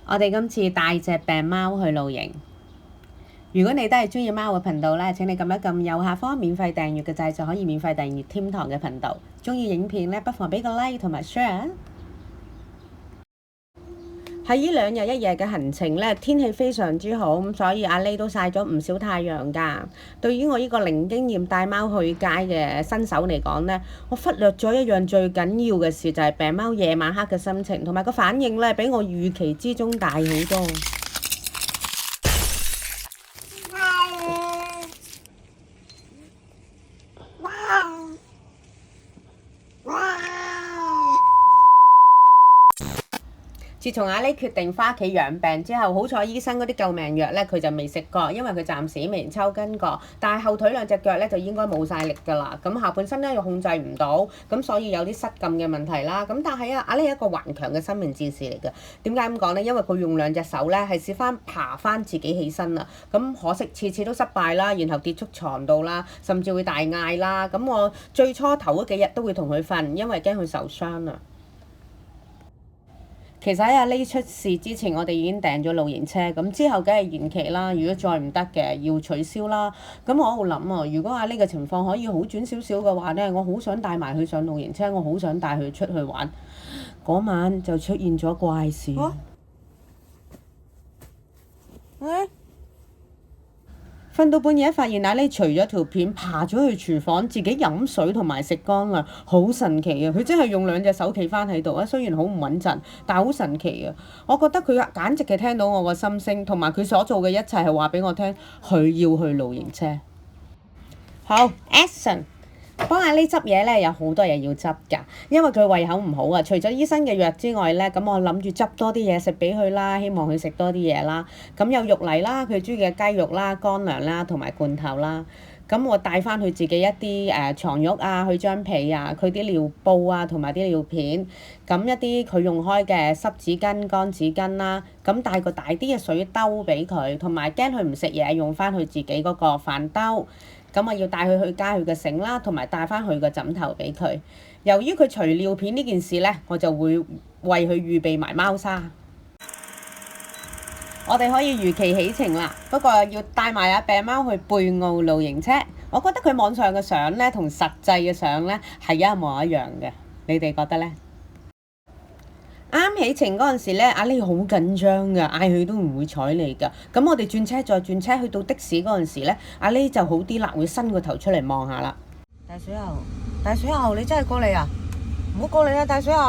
我哋今次帶隻病貓去露營。如果你都係中意貓嘅頻道咧，請你撳一撳右下方免費訂閱嘅掣，就可以免費訂閱天堂嘅頻道。中意影片咧，不妨俾個 like 同埋 share。喺呢2日1夜嘅行程咧，天氣非常之好，咁所以阿 Lay 都曬咗唔少太陽㗎。對於我呢個零經驗帶貓去街嘅新手嚟講咧，我忽略咗一樣最緊要嘅事，就係病貓夜晚黑嘅心情同埋個反應咧，比我預期之中大好多。自從阿 Lay 決定返屋企養病之後，好彩醫生嗰啲救命藥咧，佢就未食過，因為佢暫時未抽筋過。但係後腿2隻腳咧就應該冇晒力㗎啦。咁下半身咧又控制唔到，咁所以有啲失禁嘅問題啦。咁但係阿 Lay 係一個頑強嘅生命戰士嚟嘅。點解咁講咧？因為佢用2隻手咧係試翻爬翻自己起身啦。咁可惜次次都失敗啦，然後跌出床度啦，甚至會大嗌啦。咁我最初頭嗰幾日都會同佢瞓，因為驚佢受傷啊。其實喺阿 Lay 出事之前，我哋已經訂咗露營車，咁之後梗係延期啦。如果再唔得嘅，要取消啦。咁我喺度諗啊，如果阿 Lay 嘅情況可以好轉少少嘅話咧，我好想帶埋佢上露營車，我好想帶佢出去玩。嗰晚就出現咗怪事。瞓到半夜，發現阿 Lay 除咗條片，爬咗去廚房，自己飲水同埋食乾糧，好神奇啊！佢真係用2隻手企翻喺度啊，雖然好唔穩陣，但係好神奇啊！我覺得佢簡直係聽到我個心聲，同埋佢所做嘅一切係話俾我聽，佢要去露營車。好 ，Action！ 幫阿 Lay 執嘢咧，有好多嘢要執㗎，因為佢胃口唔好啊。除咗醫生嘅藥之外咧，咁我諗住執多啲嘢食俾佢啦，希望佢食多啲嘢啦。咁有肉泥啦，佢中意嘅雞肉啦、乾糧啦同埋罐頭啦。咁我帶翻佢自己一啲床褥啊、佢張被啊、佢啲尿布啊同埋啲尿片。咁一啲佢用開嘅濕紙巾、乾紙巾啦。咁帶個大啲嘅水兜俾佢，同埋驚佢唔食嘢，用翻佢自己嗰個飯兜。咁我要帶佢去加佢嘅繩啦，同埋帶翻佢個枕頭俾佢。由於佢除尿片呢件事呢，我就會為佢預備埋貓砂。我哋可以如期起程啦，不過要帶埋阿病貓去貝澳露營車。我覺得佢網上嘅相呢，同實際嘅相呢係一模一樣嘅，你哋覺得呢？啱起程嗰陣時咧，阿 Lay 好緊張㗎，嗌佢都唔會睬你㗎。咁我哋轉車再轉車，去到的士嗰陣時咧，阿 Lay 就好啲啦，會伸個頭出嚟望下啦。大水牛，大水牛，你真係過嚟啊！唔好過嚟啊，大水牛！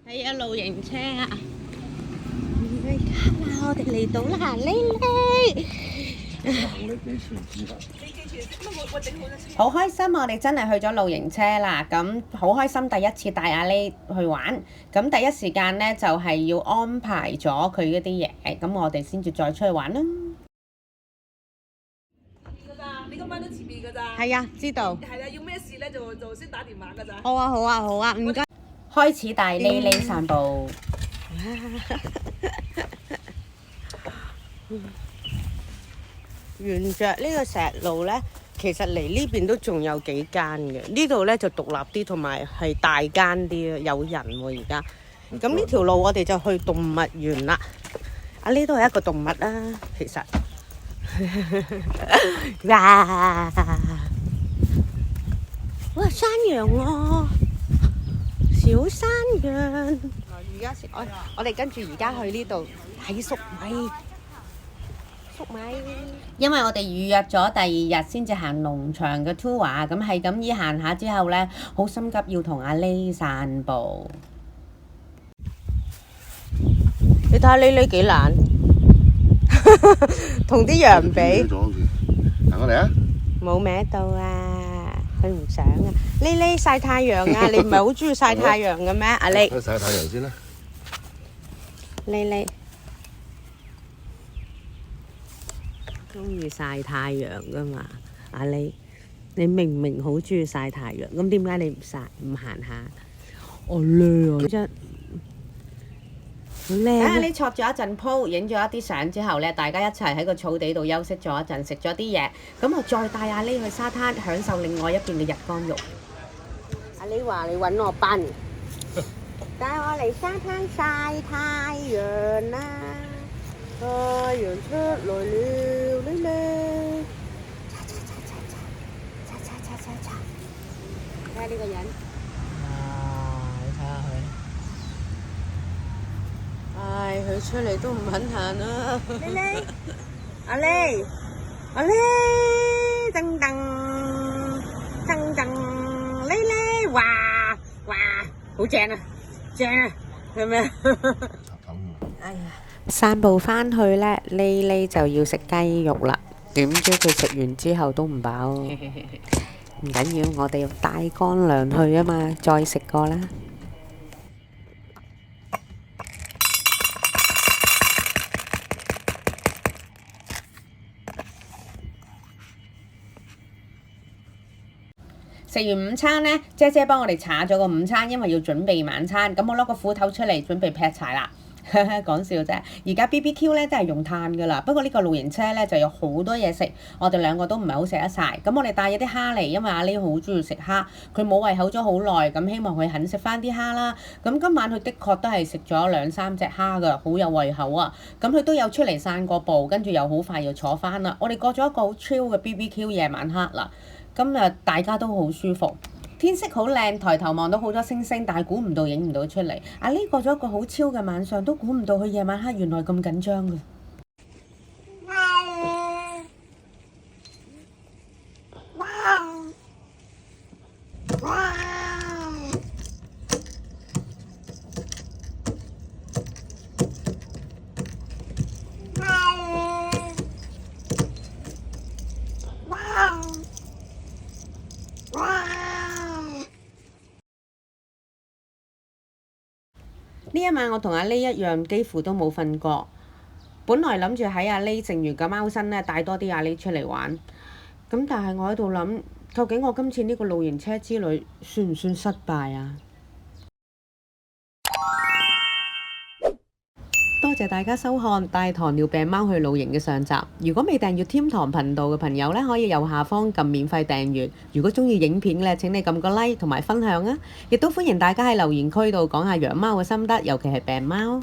係啊，露營車啊！我哋嚟到啦，Lay。好開心，我哋真係去咗露營車啦！咁好開心，第一次帶阿 Lay 去玩。咁第一時間呢，就係要安排咗佢嗰啲嘢，咁我哋先至再出去玩啦。你今晚都前面㗎咋？係啊，知道。係啦，要咩事咧就先打電話㗎咋。好啊，好啊，好啊，唔該。開始帶 Lay 散步。沿着呢個石路呢，其實離呢邊都仲有幾間嘅。呢度呢就獨立啲，同埋係大間啲，有人喎而家。咁呢條路我哋就去動物園啦。啊，呢都係一個動物啦，其實。哇！山羊喎，小山羊。而家我哋跟住而家去呢度睇粟米。因為我哋預約咗第2日先至行農場嘅 tour 啊，咁係咁依行下之後呢，好心急要同阿 Lay 散步。你睇下 Lay 幾懶，同啲羊比。行過嚟啊！冇歪到啊，佢唔想啊。Lay 曬太陽啊，你唔係好中意曬太陽嘅咩？阿 Lay。曬太陽先啦。Lay。中意曬太陽噶嘛？阿 Lay，你明明好中意曬太陽，咁點解你唔行下？我靚啊！真好靚啊！你坐咗一陣鋪，影咗一啲相之後咧，大家一齊喺個草地度休息咗一陣，食咗啲嘢，咁我再帶阿 Lay 去沙灘享受另外一邊嘅日光浴。阿 Lay 話你揾我笨，帶我嚟沙灘曬太陽啦！太陽出來了，呢呢！睇下呢個人，你睇下佢，唉，佢出嚟都唔肯行啦！呢呢，阿麗，阿麗，噔噔噔噔，呢呢，哇哇，好正啊，正啊，係咪啊？哎呀！散步返去呢，呢呢就要食雞肉啦。點知佢食完之後都唔飽。唔緊要，我哋帶乾糧去啊嘛，再食過啦。食完午餐呢，姐姐幫我哋炒咗個午餐，因為要準備晚餐。咁我攞個斧頭出嚟準備劈柴啦。講笑啫，而家 BBQ 咧都係用炭噶啦，不過呢個露營車咧就有好多嘢食，我哋兩個都唔係好食得晒。咁我哋帶咗啲蝦嚟，因為阿 Leo 好中意食蝦，佢冇胃口咗好耐，咁希望佢肯食翻啲蝦啦。咁今晚佢的確都係食咗2-3隻蝦噶，好有胃口啊。咁佢都有出嚟散過步，跟住又好快又坐翻啦。我哋過咗一個好 chill 嘅 BBQ 夜晚黑啦，今日大家都好舒服。天色好靚，抬頭望到好多星星，但係估唔到影唔到出嚟。阿呢過咗一個好超嘅晚上，都估唔到佢夜晚黑原來咁緊張嘅。呢一晚我同阿 Lay 一樣，幾乎都冇瞓過。本來諗住喺阿 Lay 剩餘嘅貓身呢帶多啲阿 Lay 出嚟玩，咁但係我喺度諗，究竟我今次呢個露營車之旅算唔算失敗啊？多謝大家收看帶糖尿病貓去露營嘅上集。如果未訂閱添糖頻道嘅朋友呢，可以右下方撳免費訂閱。如果鍾意影片呢，請你撳個 like 同埋分享啊！亦都歡迎大家喺留言區度講下養貓嘅心得，尤其係病貓。